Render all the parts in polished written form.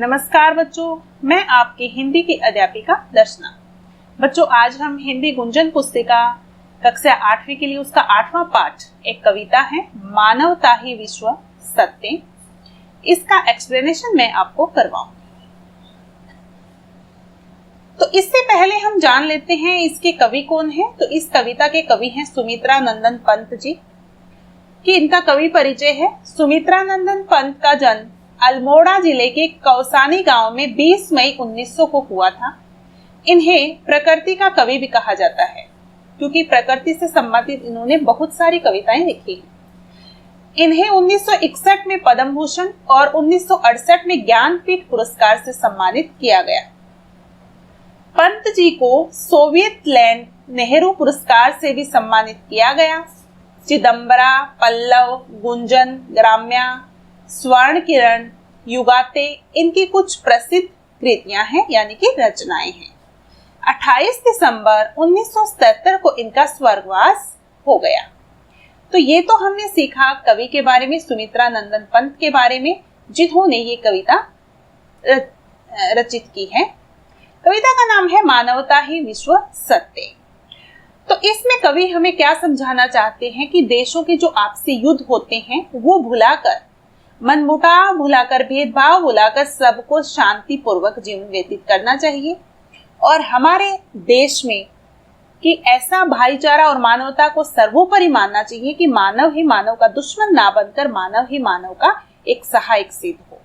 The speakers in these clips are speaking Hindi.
नमस्कार बच्चों, मैं आपकी हिंदी की अध्यापिका दर्शना। बच्चों, आज हम हिंदी गुंजन पुस्तिका कक्षा 8वीं के लिए उसका 8वां पाठ एक कविता है मानवता ही विश्व सत्य। इसका एक्सप्लेनेशन मैं आपको करवाऊंगी। तो इससे पहले हम जान लेते हैं इसके कवि कौन है। तो इस कविता के कवि हैं सुमित्रा नंदन पंत जी, कि इनका कवि परिचय है। सुमित्रा नंदन पंत का जन्म अल्मोड़ा जिले के कौसानी गांव में 20 मई 1900 को हुआ था। इन्हें प्रकृति का कवि भी कहा जाता है, क्योंकि प्रकृति से संबंधित इन्होंने बहुत सारी कविताएं लिखी हैं। इन्हें 1961 में पद्म भूषण और 1968 में ज्ञानपीठ पुरस्कार से सम्मानित किया गया। पंत जी को सोवियत लैंड नेहरू पुरस्कार से भी सम्मानित किया गया। चिदंबरा, पल्लव, गुंजन, ग्राम्या, स्वर्ण किरण, युगाते इनकी कुछ प्रसिद्ध कृतियां हैं, यानी कि रचनाएं हैं। 28 दिसंबर 1977 को इनका स्वर्गवास हो गया। तो ये तो हमने सीखा कवि के बारे में, सुमित्रा नंदन पंत के बारे में, जिन्होंने ये कविता रचित की है। कविता का नाम है मानवता ही विश्व सत्य। तो इसमें कवि हमें क्या समझाना चाहते हैं कि देशों के जो आपसी युद्ध होते हैं वो भुलाकर, मनमुटाव भुलाकर, भेदभाव भुलाकर सबको शांति पूर्वक जीवन व्यतीत करना चाहिए। और हमारे देश में कि ऐसा भाईचारा और मानवता को सर्वोपरि मानना चाहिए कि मानव ही मानव का दुश्मन ना बनकर मानव ही मानव का एक सहायक सिद्ध हो।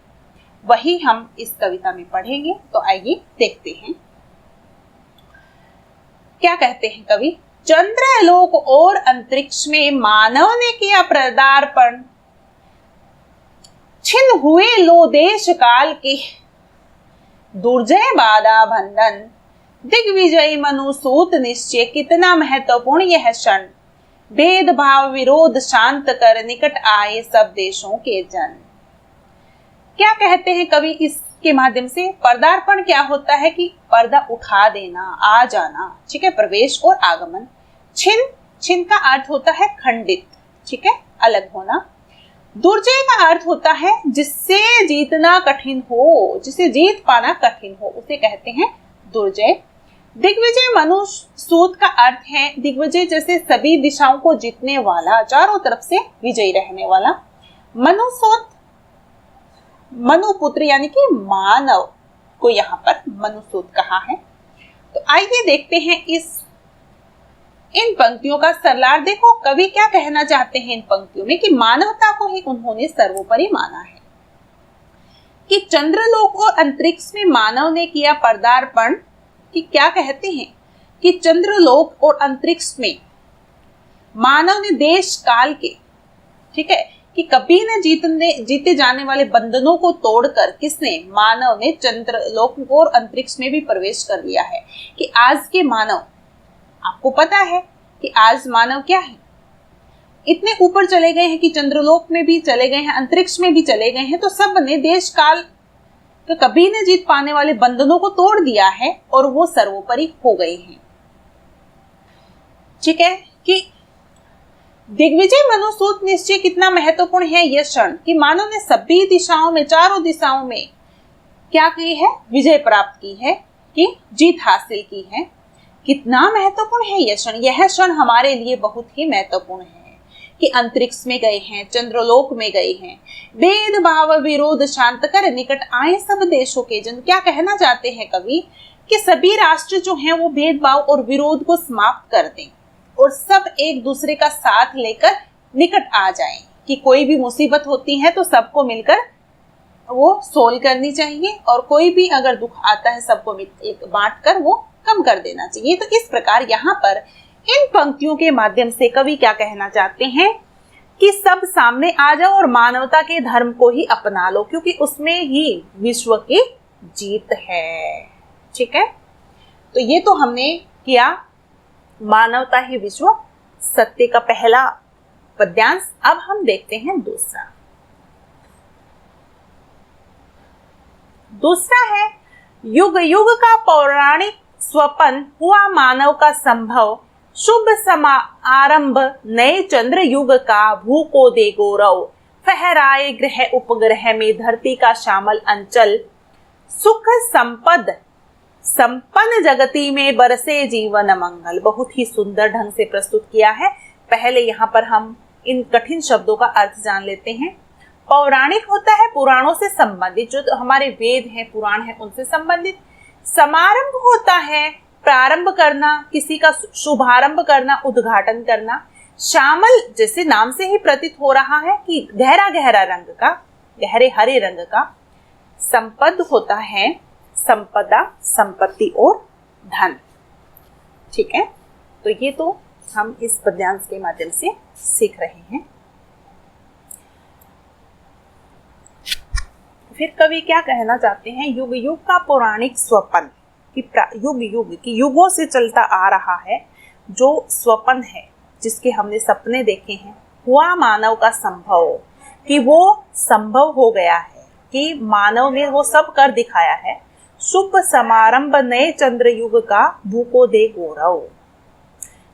वही हम इस कविता में पढ़ेंगे। तो आइए देखते हैं क्या कहते हैं कवि। चंद्रलोक और अंतरिक्ष में मानव ने किया पदार्पण, छिन्न हुए लो देश काल के, दुर्जय बाधा बंधन, दिग्विजयी मनुसूत निश्चय, कितना महत्वपूर्ण यह क्षण, भेदभाव विरोध शांत कर निकट आए सब देशों के जन। क्या कहते हैं कवि इसके माध्यम से? पदार्पण क्या होता है कि पर्दा उठा देना, आ जाना, ठीक है, प्रवेश और आगमन। छिन्न का अर्थ होता है खंडित, ठीक है, अलग होना। दुर्जय का अर्थ होता है जिससे जीतना कठिन हो, जिसे जीत पाना कठिन हो, उसे कहते हैं दुर्जय। दिग्विजय मनुसूत का अर्थ है दिग्विजय, जैसे सभी दिशाओं को जीतने वाला, चारों तरफ से विजयी रहने वाला। मनुसूत मनुपुत्र यानी कि मानव को यहाँ पर मनुसूत कहा है। तो आइए देखते हैं इन पंक्तियों का सरलार। देखो कवि क्या कहना चाहते हैं इन पंक्तियों में, कि मानवता को ही उन्होंने सर्वोपरि माना है, कि चंद्रलोक और अंतरिक्ष में मानव ने किया पदार्पण। कि क्या कहते हैं कि चंद्रलोक और अंतरिक्ष में मानव ने देश काल के, ठीक है, कि कभी न जीते जाने वाले बंधनों को तोड़कर किसने, मानव ने चंद्रलोक और अंतरिक्ष में भी प्रवेश कर लिया है। कि आज के मानव, आपको पता है कि आज मानव क्या है, इतने ऊपर चले गए हैं कि चंद्रलोक में भी चले गए हैं, अंतरिक्ष में भी चले गए हैं। तो सब ने देश काल के कभी न जीत पाने वाले बंधनों को तोड़ दिया है और वो सर्वोपरि हो गए हैं, ठीक है। कि दिग्विजय मनुसूत निश्चय, कितना महत्वपूर्ण है यह क्षण कि मानव ने सभी दिशाओं में, चारों दिशाओं में क्या की है, विजय प्राप्त की है, कि जीत हासिल की है। कितना महत्वपूर्ण है यह क्षण। यह क्षण हमारे लिए बहुत ही महत्वपूर्ण है कि अंतरिक्ष में गए हैं, चंद्रलोक में गए हैं, भेदभाव विरोध शांत कर निकट आए सब देशों के जन। क्या कहना चाहते हैं कवि कि सभी राष्ट्र जो हैं वो भेदभाव और विरोध को समाप्त कर दें और सब एक दूसरे का साथ लेकर निकट आ जाएं। कि कोई भी मुसीबत होती है तो सबको मिलकर वो सोल्व करनी चाहिए, और कोई भी अगर दुख आता है सबको बांट कर वो कम कर देना चाहिए। तो इस प्रकार यहाँ पर इन पंक्तियों के माध्यम से कवि क्या कहना चाहते हैं कि सब सामने आ जाओ और मानवता के धर्म को ही अपना लो, क्योंकि उसमें ही विश्व की जीत है, ठीक है। तो ये तो हमने किया मानवता ही विश्व सत्य का पहला पद्यांश। अब हम देखते हैं दूसरा है युग युग का पौराणिक स्वपन हुआ मानव का संभव, शुभ समारंभ नए चंद्र युग का, भू को दे गौरव, फहराए ग्रह उपग्रह में धरती का श्यामल अंचल, सुख संपद संपन्न जगती में बरसे जीवन मंगल। बहुत ही सुंदर ढंग से प्रस्तुत किया है। पहले यहाँ पर हम इन कठिन शब्दों का अर्थ जान लेते हैं। पौराणिक होता है पुराणों से संबंधित, जो हमारे वेद हैं, पुराण हैं, उनसे संबंधित। समारंभ होता है प्रारंभ करना, किसी का शुभारंभ करना, उद्घाटन करना। श्यामल जैसे नाम से ही प्रतीत हो रहा है कि गहरा गहरा रंग का, गहरे हरे रंग का। संपद होता है संपदा, संपत्ति और धन। ठीक है, तो ये तो हम इस पद्यांश के माध्यम से सीख रहे हैं। फिर कवि क्या कहना चाहते हैं? युग युग का पौराणिक स्वपन, कि युग युग की युगों से चलता आ रहा है जो स्वपन है, जिसके हमने सपने देखे हैं, हुआ मानव का संभव, कि वो संभव हो गया है, कि मानव ने वो सब कर दिखाया है। शुभ समारंभ नए चंद्र युग का भूको दे गौरव,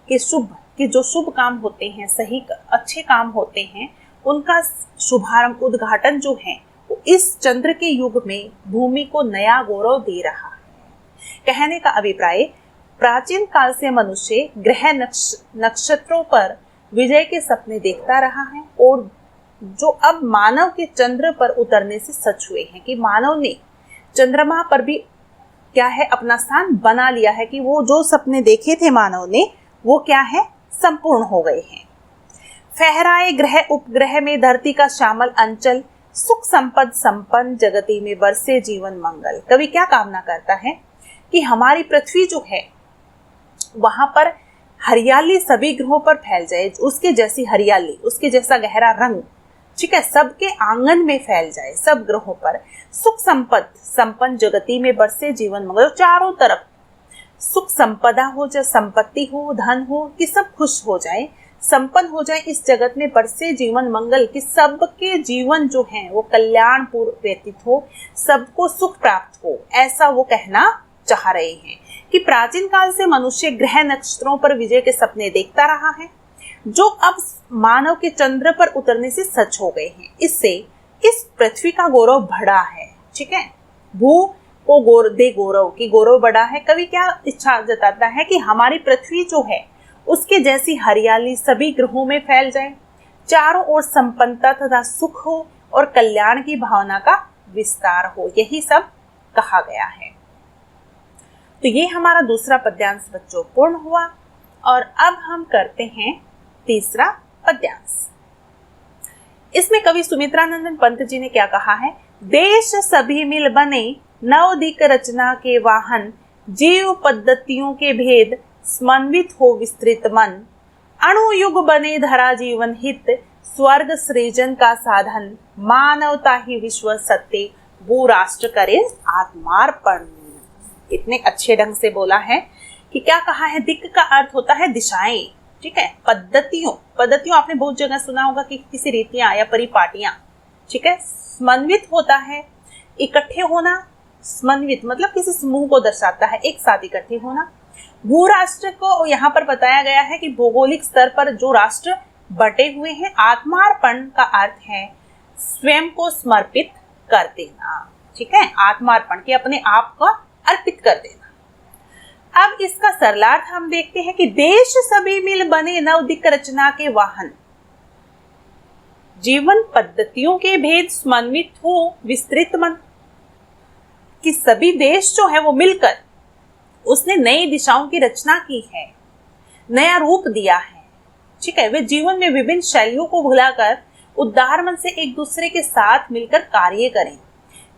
कि शुभ, कि जो शुभ काम होते हैं, सही अच्छे काम होते हैं, उनका शुभारंभ, उद्घाटन जो है वो इस चंद्र के युग में भूमि को नया गौरव दे रहा है। कहने का अभिप्राय, प्राचीन काल से मनुष्य ग्रह नक्षत्रों पर विजय के सपने देखता रहा है, और जो अब मानव के चंद्र पर उतरने से सच हुए हैं, कि मानव ने चंद्रमा पर भी क्या है अपना स्थान बना लिया है, कि वो जो सपने देखे थे मानव ने, वो क्या है संपूर्ण हो गए हैं। फहराए ग्रह उपग्रह में धरती का श्यामल अंचल, सुख संपद संपन्न जगती में बरसे जीवन मंगल। कवि क्या कामना करता है कि हमारी पृथ्वी जो है वहां पर हरियाली सभी ग्रहों पर फैल जाए, उसके जैसी हरियाली, उसके जैसा गहरा रंग, ठीक है, सबके आंगन में फैल जाए, सब ग्रहों पर। सुख संपद संपन्न जगती में बरसे जीवन मंगल, चारों तरफ सुख संपदा हो, चाहे संपत्ति हो, धन हो, कि सब खुश हो जाए, संपन्न हो जाए इस जगत में, बरसे जीवन मंगल, कि सबके जीवन जो है वो कल्याण पूर्ण व्यतीत हो, सबको सुख प्राप्त हो, ऐसा वो कहना चाह रहे हैं। कि प्राचीन काल से मनुष्य ग्रह नक्षत्रों पर विजय के सपने देखता रहा है, जो अब मानव के चंद्र पर उतरने से सच हो गए हैं। इससे इस पृथ्वी का गौरव बढ़ा है। ठीक है, भू को दे गौरव, की गौरव बढ़ा है। कवि क्या इच्छा जताता है कि हमारी पृथ्वी जो है उसके जैसी हरियाली सभी ग्रहों में फैल जाए, चारों ओर संपन्नता तथा सुख हो, और कल्याण की भावना का विस्तार हो, यही सब कहा गया है। तो ये हमारा दूसरा पद्यांश बच्चों पूर्ण हुआ, और अब हम करते हैं तीसरा पद्यांश। इसमें कवि सुमित्रानंदन पंत जी ने क्या कहा है? देश सभी मिल बने नवदिक रचना के वाहन, जीव पद्धतियों के भेद समन्वित हो विस्तृत मन, अणुयुग बने धरा जीवन हित, स्वर्ग सृजन का साधन, मानवता ही विश्व सत्य, वो राष्ट्र करे आत्मार्पण। इतने अच्छे ढंग से बोला है कि क्या कहा है? दिक् का अर्थ होता है दिशाएं, ठीक है। पद्धतियों आपने बहुत जगह सुना होगा कि किसी रीतियां या परिपाटियां, ठीक है। समन्वित होता है इकट्ठे होना, समन्वित मतलब किसी समूह को दर्शाता है, एक साथ इकट्ठे होना। भू राष्ट्र को यहाँ पर बताया गया है कि भौगोलिक स्तर पर जो राष्ट्र बटे हुए हैं। आत्मार्पण का अर्थ है स्वयं को समर्पित कर देना, ठीक है। आत्मार्पण के अपने आप को अर्पित कर देना। अब इसका सरलार्थ हम देखते हैं कि देश सभी मिल बने नवदिक रचना के वाहन, जीवन पद्धतियों के भेद समन्वित हो विस्तृत मन, कि सभी देश जो है वो मिलकर उसने नई दिशाओं की रचना की है, नया रूप दिया है, ठीक है। वे जीवन में विभिन्न शैलियों को भुलाकर उदार मन से एक दूसरे के साथ मिलकर कार्य करें,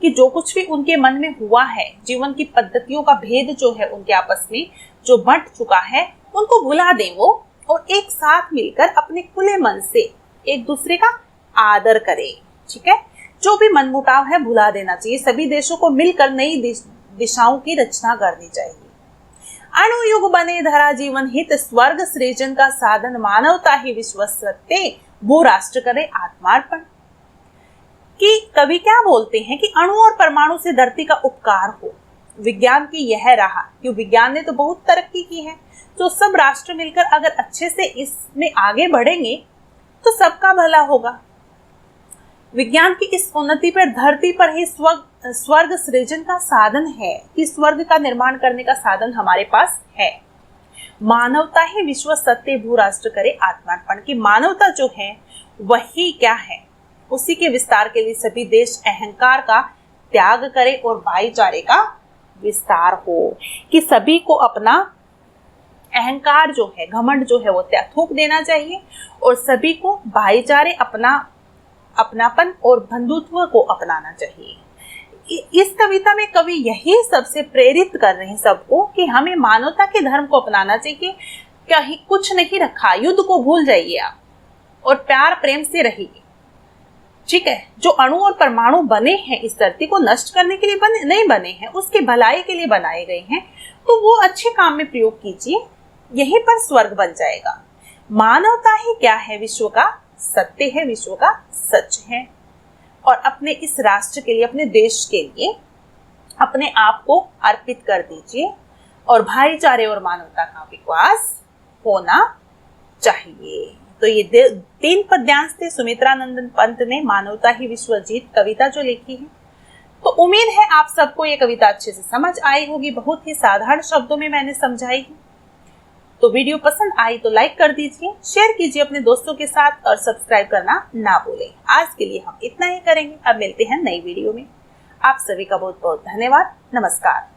कि जो कुछ भी उनके मन में हुआ है, जीवन की पद्धतियों का भेद जो है उनके आपस में जो बंट चुका है, उनको भुला दें वो, और एक साथ मिलकर अपने खुले मन से एक दूसरे का आदर करें, ठीक है। जो भी मनमुटाव है भुला देना चाहिए, सभी देशों को मिलकर नई दिशाओं की रचना करनी चाहिए। अणुयुग बने धरा जीवन हित, स्वर्ग सृजन का साधन, मानवता ही विश्व सत्य, वो राष्ट्र करे आत्मार्पण। कि कवि क्या बोलते हैं कि अणु और परमाणु से धरती का उपकार हो, विज्ञान की यह राह, क्यों विज्ञान ने तो बहुत तरक्की की है, तो सब राष्ट्र मिलकर अगर अच्छे से इसमें आगे बढ़ेंगे तो सबका भला होगा। विज्ञान की इस उन्नति पर धरती पर ही स्वर्ग सृजन का साधन है कि स्वर्ग का निर्माण करने का साधन हमारे पास है। मानवता ही विश्व सत्य भू राष्ट्र करे आत्मार्पण की मानवता जो है वही क्या है, उसी के विस्तार के लिए सभी देश अहंकार का त्याग करे और भाईचारे का विस्तार हो, कि सभी को अपना अहंकार जो है, घमंड जो है वो थूक देना चाहिए और सभी को भाईचारे, अपनापन और बंधुत्व को अपनाना चाहिए। इस कविता में कवि यही सबसे प्रेरित कर रहे हैं सबको कि हमें मानवता के धर्म को अपनाना चाहिए। कहीं कुछ नहीं रखा, युद्ध को भूल जाइए आप और प्यार प्रेम से रहिए। ठीक है, जो अणु और परमाणु बने हैं इस धरती को नष्ट करने के लिए नहीं बने हैं, उसके भलाई के लिए बनाए गए हैं, तो वो अच्छे काम में प्रयोग कीजिए, यहीं पर स्वर्ग बन जाएगा। मानवता ही क्या है, विश्व का सत्य है, विश्व का सच है। और अपने इस राष्ट्र के लिए, अपने देश के लिए अपने आप को अर्पित कर दीजिए और भाईचारे और मानवता का विकास होना चाहिए। तो ये 3 पद्यांश थे सुमित्रा नंदन पंत ने मानवता ही विश्व जीत कविता जो लिखी है। तो उम्मीद है आप सबको ये कविता अच्छे से समझ आई होगी, बहुत ही साधारण शब्दों में मैंने समझाई है। तो वीडियो पसंद आई तो लाइक कर दीजिए, शेयर कीजिए अपने दोस्तों के साथ और सब्सक्राइब करना ना भूलें। आज के लिए हम इतना ही करेंगे, अब मिलते हैं नई वीडियो में। आप सभी का बहुत बहुत धन्यवाद। नमस्कार।